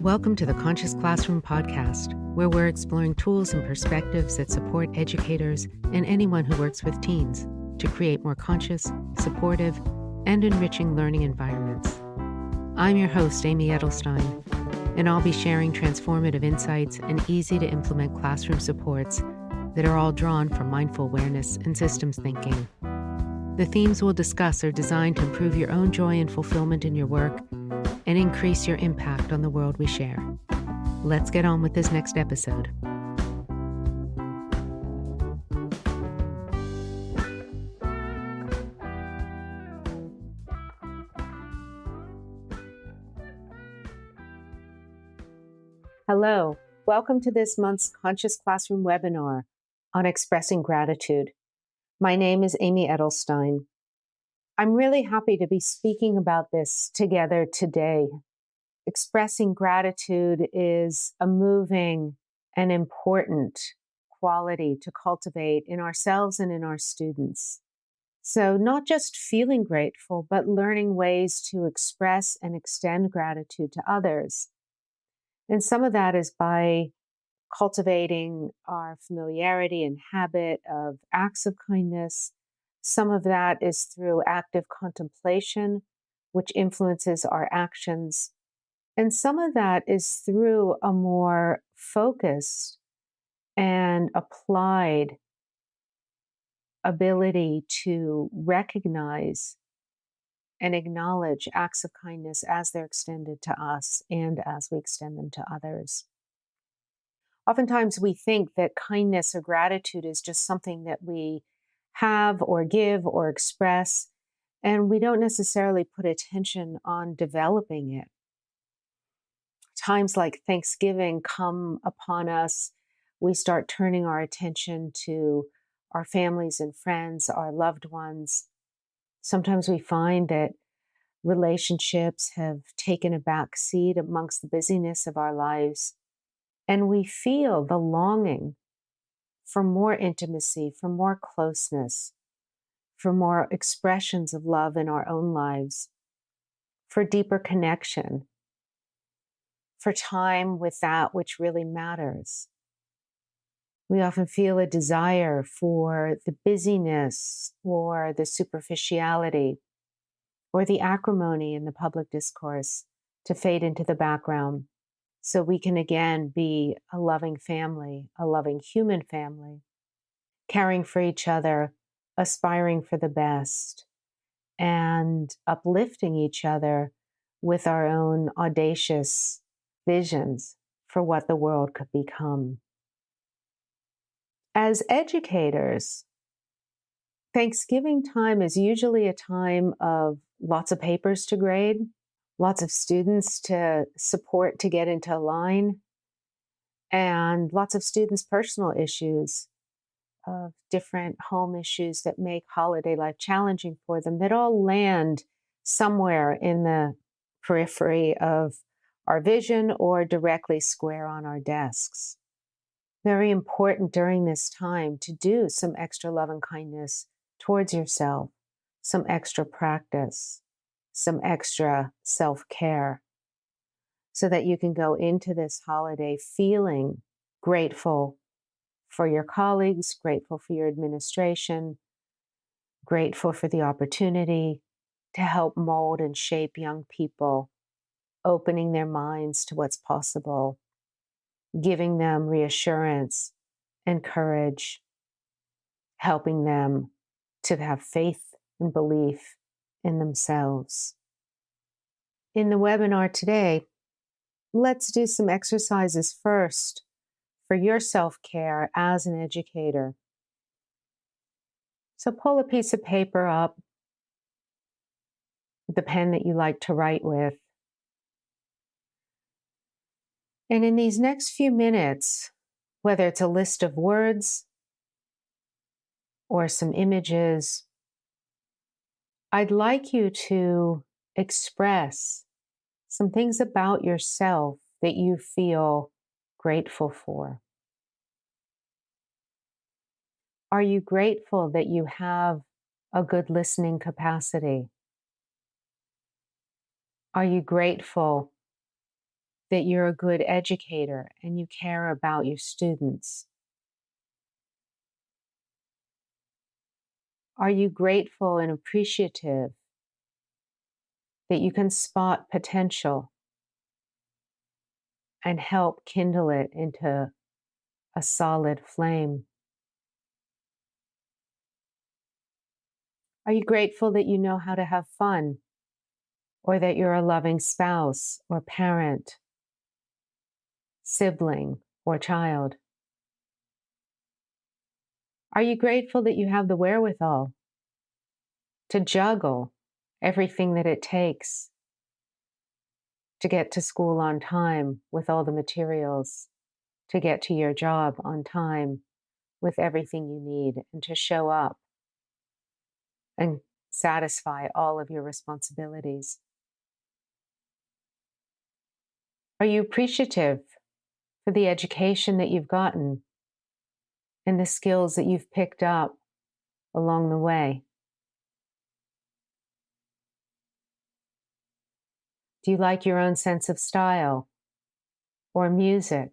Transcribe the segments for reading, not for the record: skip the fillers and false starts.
Welcome to the Conscious Classroom podcast, where we're exploring tools and perspectives that support educators and anyone who works with teens to create more conscious, supportive, and enriching learning environments. I'm your host, Amy Edelstein, and I'll be sharing transformative insights and easy-to-implement classroom supports that are all drawn from mindful awareness and systems thinking. The themes we'll discuss are designed to improve your own joy and fulfillment in your work and increase your impact on the world we share. Let's get on with this next episode. Hello, welcome to this month's Conscious Classroom webinar on expressing gratitude. My name is Amy Edelstein. I'm really happy to be speaking about this together today. Expressing gratitude is a moving and important quality to cultivate in ourselves and in our students. So not just feeling grateful, but learning ways to express and extend gratitude to others. And some of that is by cultivating our familiarity and habit of acts of kindness. Some of that is through active contemplation, which influences our actions. And some of that is through a more focused and applied ability to recognize and acknowledge acts of kindness as they're extended to us and as we extend them to others. Oftentimes we think that kindness or gratitude is just something that we have or give or express, and we don't necessarily put attention on developing it. Times like Thanksgiving come upon us. We start turning our attention to our families and friends, our loved ones. Sometimes we find that relationships have taken a back seat amongst the busyness of our lives, and we feel the longing for more intimacy, for more closeness, for more expressions of love in our own lives, for deeper connection, for time with that which really matters. We often feel a desire for the busyness or the superficiality or the acrimony in the public discourse to fade into the background so we can again be a loving family, a loving human family, caring for each other, aspiring for the best, and uplifting each other with our own audacious visions for what the world could become. As educators, Thanksgiving time is usually a time of lots of papers to grade, lots of students to support to get into line, and lots of students' personal issues of different home issues that make holiday life challenging for them that all land somewhere in the periphery of our vision or directly square on our desks. Very important during this time to do some extra love and kindness towards yourself, some extra practice, some extra self-care, so that you can go into this holiday feeling grateful for your colleagues, grateful for your administration, grateful for the opportunity to help mold and shape young people, opening their minds to what's possible, giving them reassurance and courage, helping them to have faith and belief in themselves. In the webinar today, let's do some exercises first for your self-care as an educator. So pull a piece of paper up with the pen that you like to write with. And in these next few minutes, whether it's a list of words or some images, I'd like you to express some things about yourself that you feel grateful for. Are you grateful that you have a good listening capacity? Are you grateful that you're a good educator and you care about your students? Are you grateful and appreciative that you can spot potential and help kindle it into a solid flame? Are you grateful that you know how to have fun, or that you're a loving spouse or parent, sibling, or child? Are you grateful that you have the wherewithal to juggle everything that it takes to get to school on time with all the materials, to get to your job on time with everything you need, and to show up and satisfy all of your responsibilities? Are you appreciative for the education that you've gotten and the skills that you've picked up along the way? Do you like your own sense of style, or music,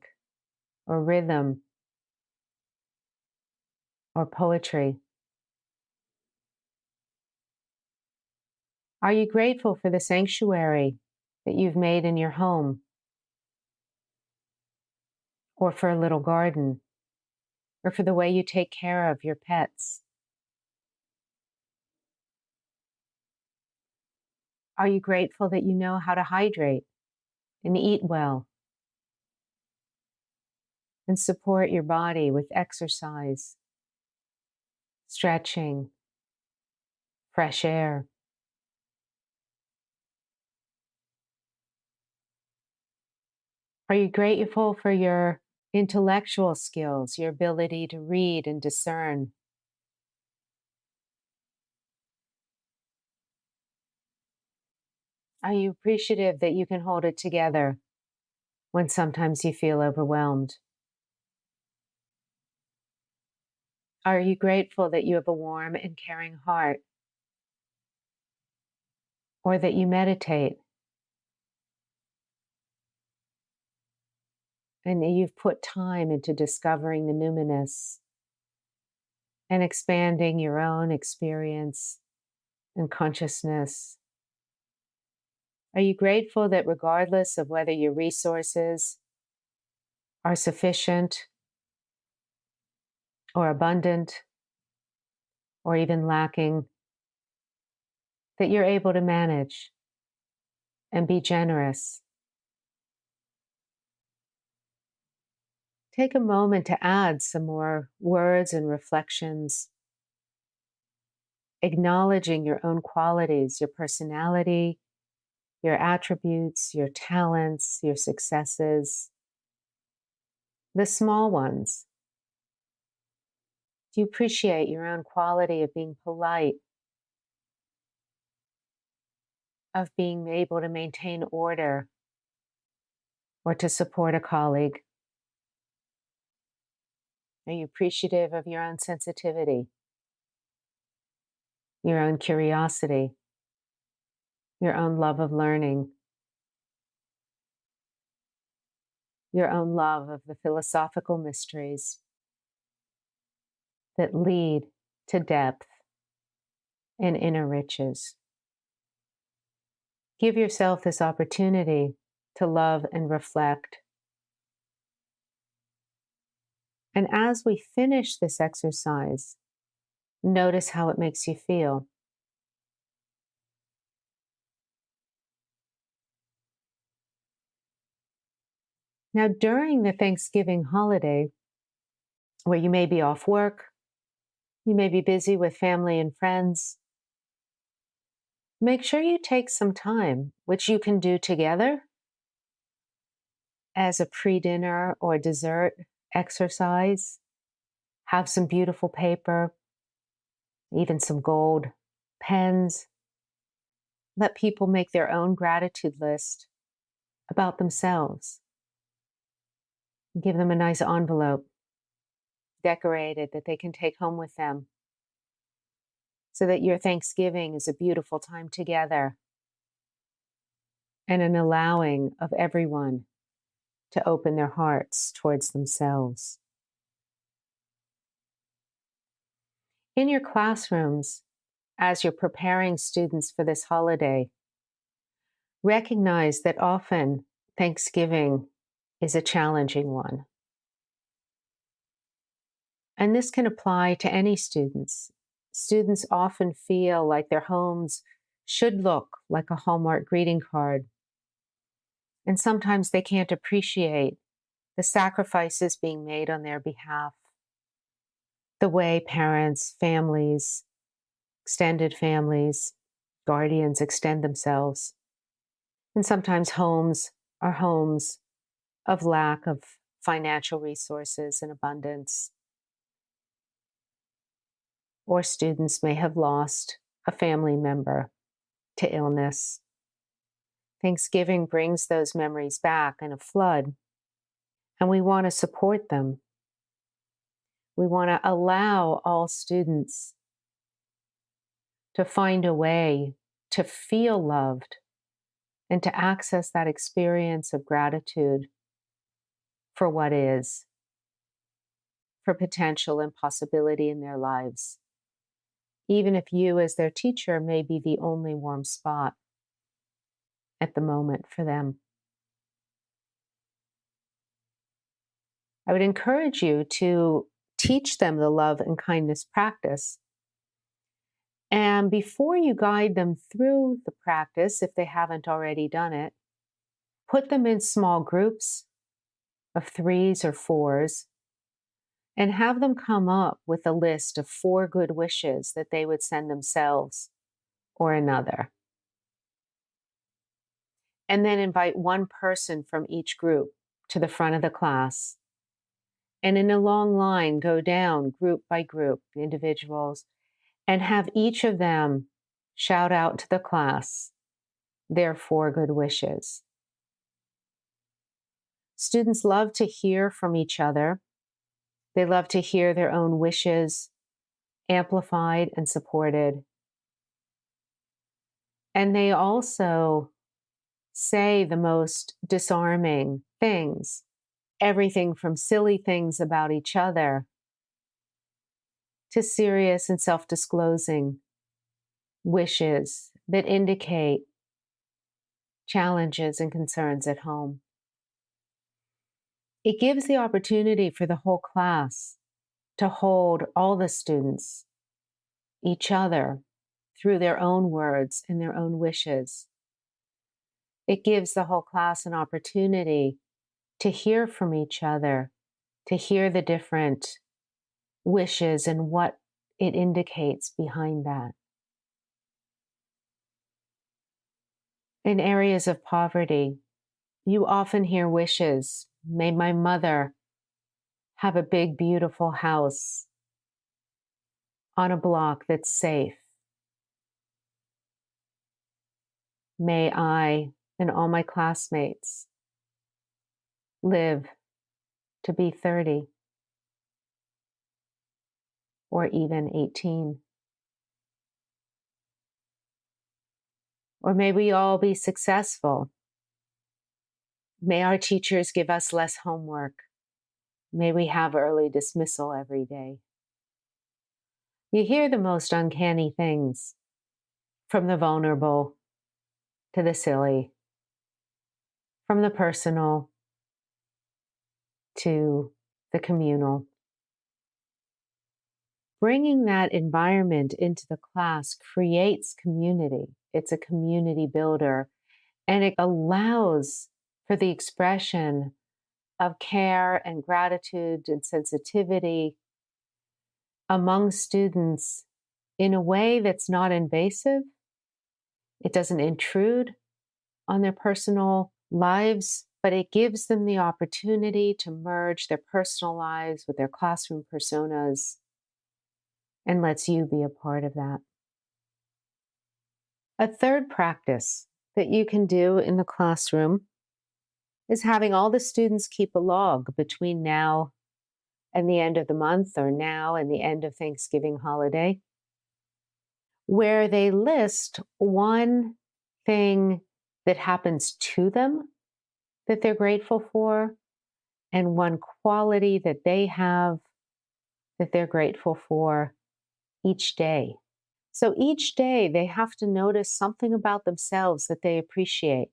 or rhythm, or poetry? Are you grateful for the sanctuary that you've made in your home, or for a little garden, or for the way you take care of your pets? Are you grateful that you know how to hydrate and eat well and support your body with exercise, stretching, fresh air? Are you grateful for your intellectual skills, your ability to read and discern? Are you appreciative that you can hold it together when sometimes you feel overwhelmed? Are you grateful that you have a warm and caring heart, or that you meditate and that you've put time into discovering the numinous and expanding your own experience and consciousness? Are you grateful that regardless of whether your resources are sufficient or abundant or even lacking, that you're able to manage and be generous? Take a moment to add some more words and reflections, acknowledging your own qualities, your personality, your attributes, your talents, your successes, the small ones. Do you appreciate your own quality of being polite, of being able to maintain order, or to support a colleague? Are you appreciative of your own sensitivity, your own curiosity, your own love of learning, your own love of the philosophical mysteries that lead to depth and inner riches? Give yourself this opportunity to love and reflect. And as we finish this exercise, notice how it makes you feel. Now, during the Thanksgiving holiday, where you may be off work, you may be busy with family and friends, make sure you take some time, which you can do together as a pre dinner or dessert exercise. Have some beautiful paper, even some gold pens. Let people make their own gratitude list about themselves. Give them a nice envelope, decorated, that they can take home with them, so that your Thanksgiving is a beautiful time together and an allowing of everyone to open their hearts towards themselves. In your classrooms, as you're preparing students for this holiday, recognize that often Thanksgiving is a challenging one. And this can apply to any students. Students often feel like their homes should look like a Hallmark greeting card. And sometimes they can't appreciate the sacrifices being made on their behalf, the way parents, families, extended families, guardians extend themselves. And sometimes homes are homes of lack of financial resources and abundance. Or students may have lost a family member to illness. Thanksgiving brings those memories back in a flood, and we want to support them. We want to allow all students to find a way to feel loved and to access that experience of gratitude for what is, for potential and possibility in their lives, even if you, as their teacher, may be the only warm spot at the moment for them. I would encourage you to teach them the love and kindness practice. And before you guide them through the practice, if they haven't already done it, put them in small groups of 3s or 4s and have them come up with a list of 4 good wishes that they would send themselves or another. And then invite one person from each group to the front of the class. And in a long line, go down group by group, individuals, and have each of them shout out to the class their 4 good wishes. Students love to hear from each other. They love to hear their own wishes amplified and supported. And they also say the most disarming things, everything from silly things about each other to serious and self-disclosing wishes that indicate challenges and concerns at home. It gives the opportunity for the whole class to hold all the students, each other, through their own words and their own wishes. It gives the whole class an opportunity to hear from each other, to hear the different wishes and what it indicates behind that. In areas of poverty, you often hear wishes. May my mother have a big, beautiful house on a block that's safe. May I and all my classmates live to be 30 or even 18. Or may we all be successful. May our teachers give us less homework. May we have early dismissal every day. You hear the most uncanny things, from the vulnerable to the silly, from the personal to the communal. Bringing that environment into the class creates community. It's a community builder, and it allows for the expression of care and gratitude and sensitivity among students in a way that's not invasive. It doesn't intrude on their personal lives, but it gives them the opportunity to merge their personal lives with their classroom personas and lets you be a part of that. A third practice that you can do in the classroom is having all the students keep a log between now and the end of the month, or now and the end of Thanksgiving holiday, where they list one thing that happens to them that they're grateful for, and one quality that they have that they're grateful for each day. So each day they have to notice something about themselves that they appreciate,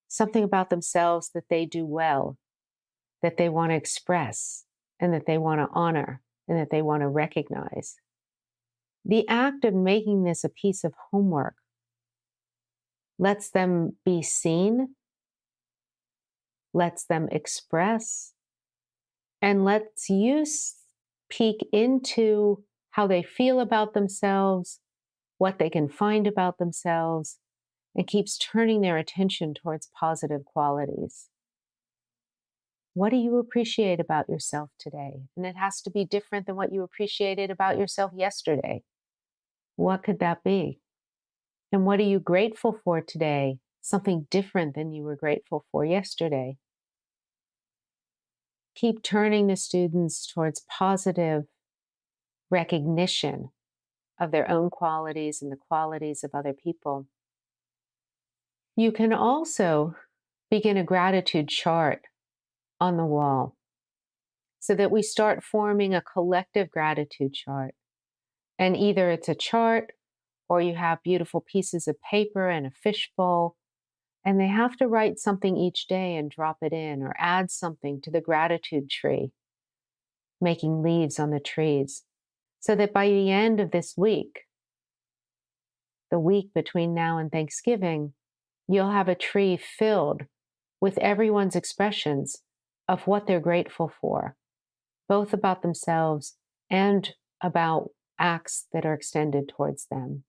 something about themselves that they do well, that they want to express, and that they want to honor, and that they want to recognize. The act of making this a piece of homework lets them be seen, lets them express, and lets you peek into how they feel about themselves, what they can find about themselves, and keeps turning their attention towards positive qualities. What do you appreciate about yourself today? And it has to be different than what you appreciated about yourself yesterday. What could that be? And what are you grateful for today? Something different than you were grateful for yesterday. Keep turning the students towards positive recognition of their own qualities and the qualities of other people. You can also begin a gratitude chart on the wall so that we start forming a collective gratitude chart. And either it's a chart or you have beautiful pieces of paper and a fishbowl, and they have to write something each day and drop it in or add something to the gratitude tree, making leaves on the trees, so that by the end of this week, the week between now and Thanksgiving, you'll have a tree filled with everyone's expressions of what they're grateful for, both about themselves and about acts that are extended towards them,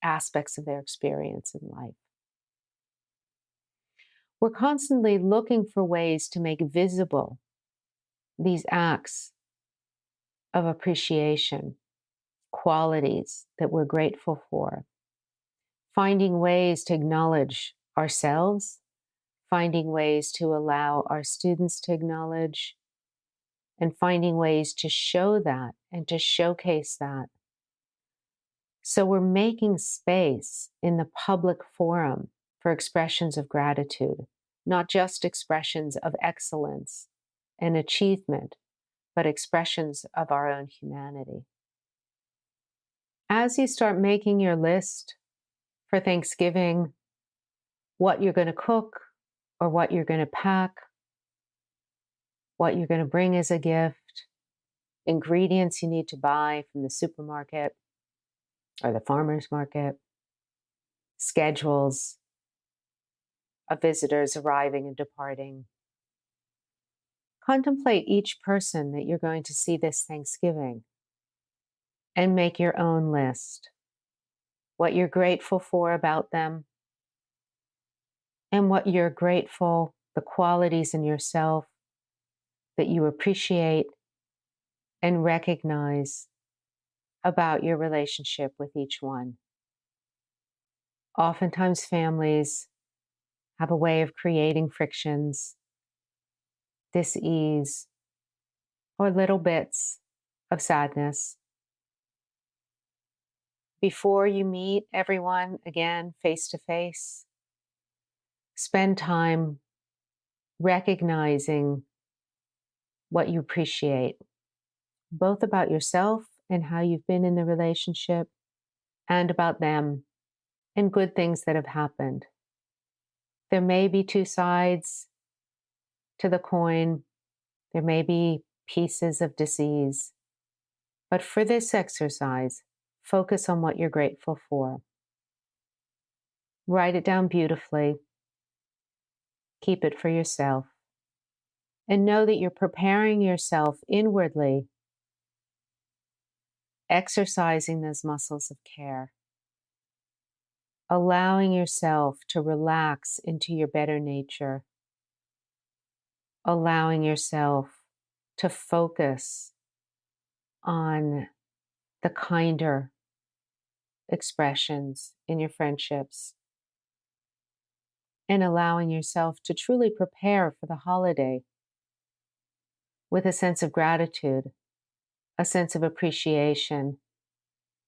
aspects of their experience in life. We're constantly looking for ways to make visible these acts of appreciation, qualities that we're grateful for, finding ways to acknowledge ourselves, finding ways to allow our students to acknowledge, and finding ways to show that and to showcase that. So we're making space in the public forum for expressions of gratitude, not just expressions of excellence and achievement, but expressions of our own humanity. As you start making your list for Thanksgiving, what you're going to cook or what you're going to pack, what you're going to bring as a gift, ingredients you need to buy from the supermarket or the farmer's market, schedules of visitors arriving and departing. Contemplate each person that you're going to see this Thanksgiving and make your own list. What you're grateful for about them and what you're grateful, the qualities in yourself that you appreciate and recognize about your relationship with each one. Oftentimes, families have a way of creating frictions, dis-ease, or little bits of sadness. Before you meet everyone again face to face, spend time recognizing what you appreciate, both about yourself and how you've been in the relationship, and about them and good things that have happened. There may be two sides to the coin. There may be pieces of disease. But for this exercise, focus on what you're grateful for. Write it down beautifully. Keep it for yourself. And know that you're preparing yourself inwardly, exercising those muscles of care, allowing yourself to relax into your better nature, allowing yourself to focus on the kinder expressions in your friendships, and allowing yourself to truly prepare for the holiday with a sense of gratitude, a sense of appreciation,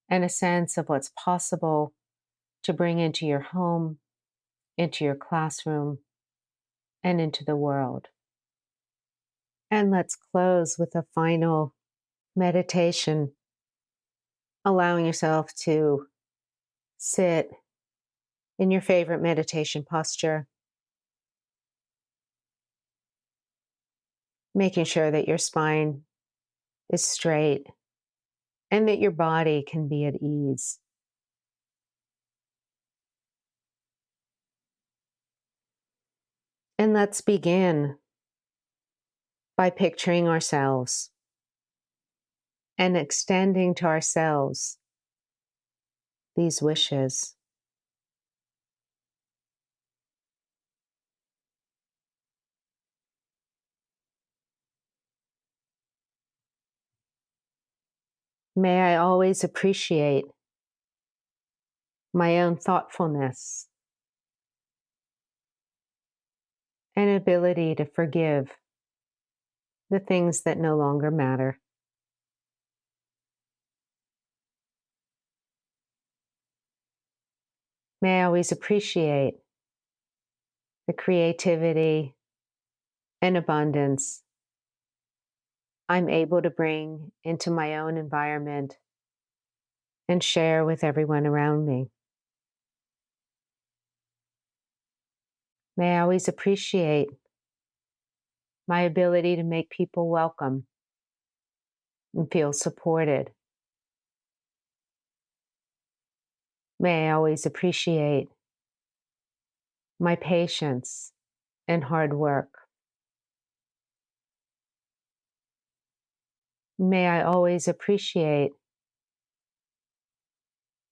and a sense of what's possible to bring into your home, into your classroom, and into the world. And let's close with a final meditation, allowing yourself to sit in your favorite meditation posture, making sure that your spine is straight and that your body can be at ease. And let's begin by picturing ourselves and extending to ourselves these wishes. May I always appreciate my own thoughtfulness and ability to forgive the things that no longer matter. May I always appreciate the creativity and abundance I'm able to bring into my own environment and share with everyone around me. May I always appreciate my ability to make people welcome and feel supported. May I always appreciate my patience and hard work. May I always appreciate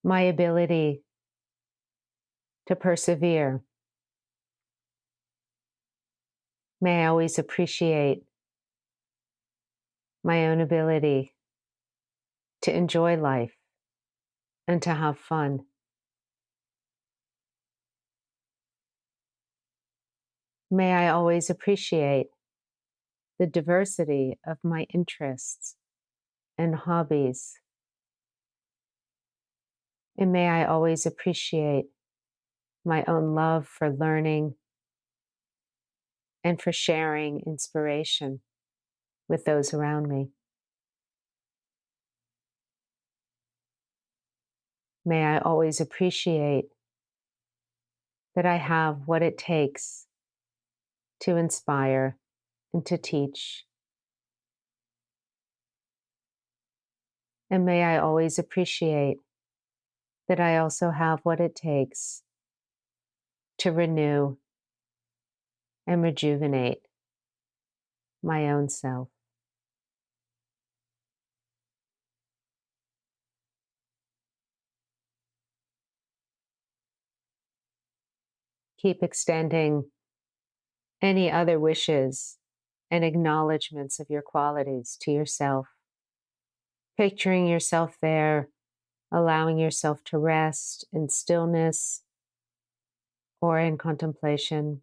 my ability to persevere. May I always appreciate my own ability to enjoy life and to have fun. May I always appreciate the diversity of my interests and hobbies. And may I always appreciate my own love for learning and for sharing inspiration with those around me. May I always appreciate that I have what it takes to inspire and to teach. And may I always appreciate that I also have what it takes to renew and rejuvenate my own self. Keep extending any other wishes and acknowledgments of your qualities to yourself. Picturing yourself there, allowing yourself to rest in stillness or in contemplation.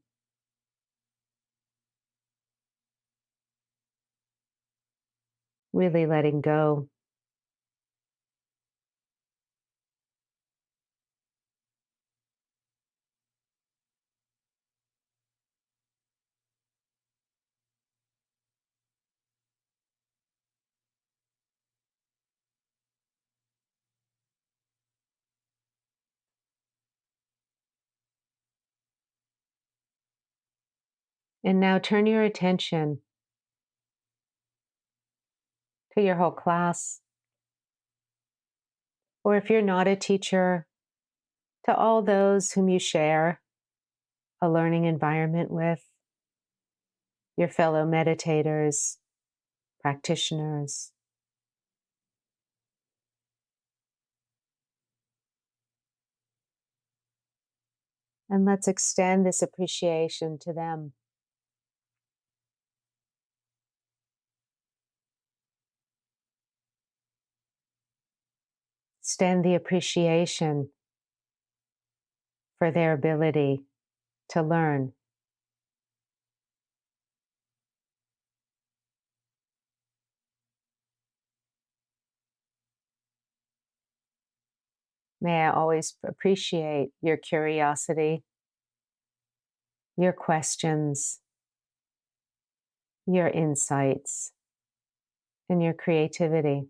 Really letting go. And now turn your attention to your whole class, or if you're not a teacher, to all those whom you share a learning environment with, your fellow meditators, practitioners. And let's extend this appreciation to them. Extend the appreciation for their ability to learn. May I always appreciate your curiosity, your questions, your insights, and your creativity.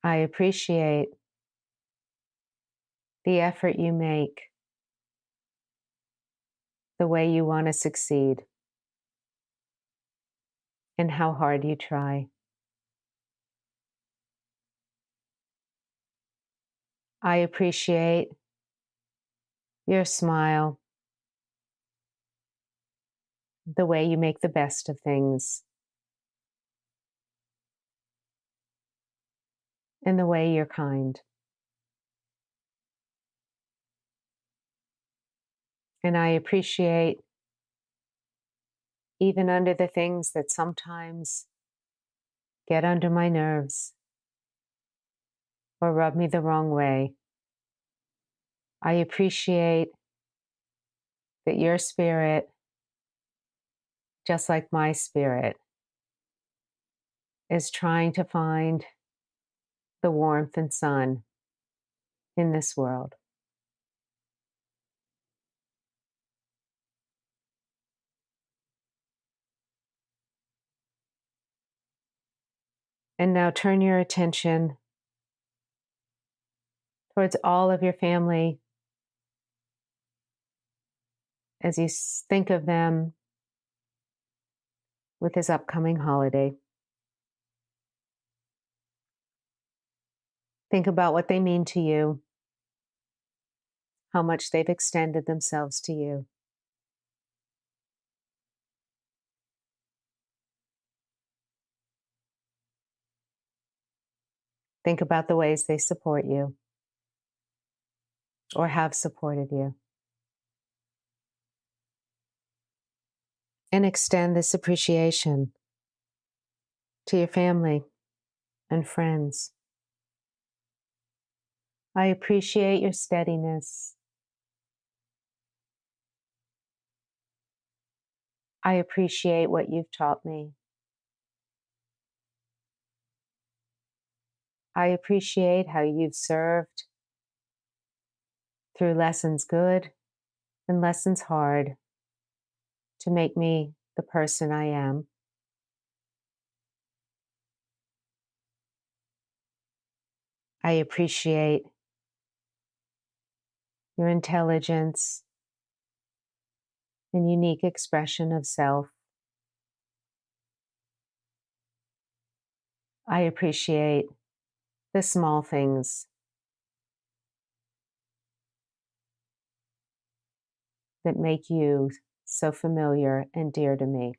I appreciate the effort you make, the way you want to succeed, and how hard you try. I appreciate your smile, the way you make the best of things, and the way you're kind. And I appreciate, even under the things that sometimes get under my nerves or rub me the wrong way, I appreciate that your spirit, just like my spirit, is trying to find the warmth and sun in this world. And now turn your attention towards all of your family as you think of them with this upcoming holiday. Think about what they mean to you, how much they've extended themselves to you. Think about the ways they support you or have supported you. And extend this appreciation to your family and friends. I appreciate your steadiness. I appreciate what you've taught me. I appreciate how you've served through lessons good and lessons hard to make me the person I am. I appreciate your intelligence and unique expression of self. I appreciate the small things that make you so familiar and dear to me.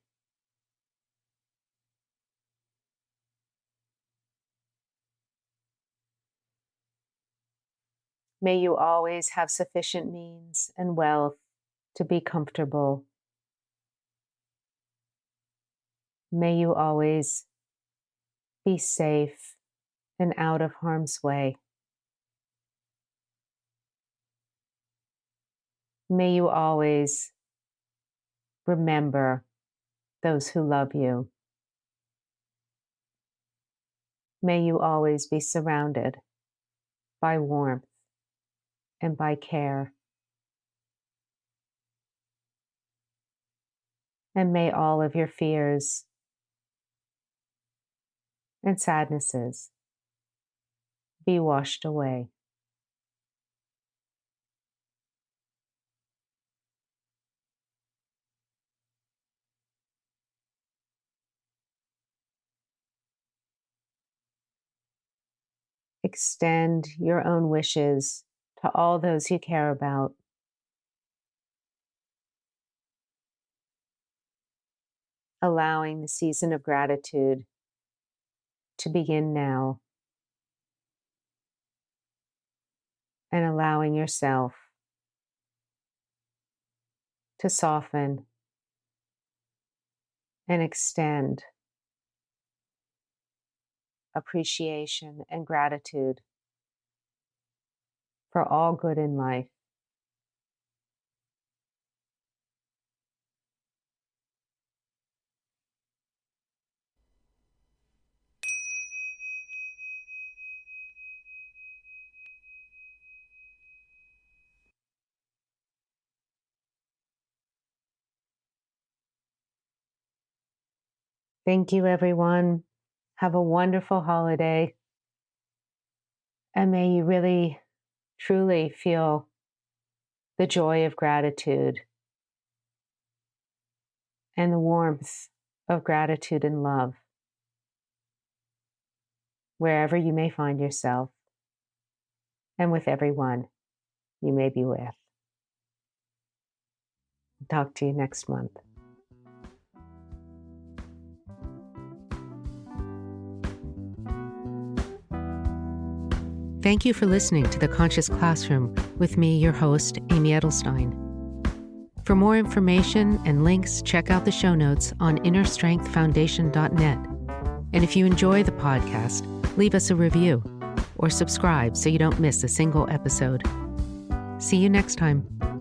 May you always have sufficient means and wealth to be comfortable. May you always be safe and out of harm's way. May you always remember those who love you. May you always be surrounded by warmth and by care. And may all of your fears and sadnesses be washed away. Extend your own wishes to all those you care about. Allowing the season of gratitude to begin now, and allowing yourself to soften and extend appreciation and gratitude for all good in life. Thank you, everyone. Have a wonderful holiday. And may you really, truly feel the joy of gratitude and the warmth of gratitude and love wherever you may find yourself and with everyone you may be with. Talk to you next month. Thank you for listening to The Conscious Classroom with me, your host, Amy Edelstein. For more information and links, check out the show notes on innerstrengthfoundation.net. And if you enjoy the podcast, leave us a review or subscribe so you don't miss a single episode. See you next time.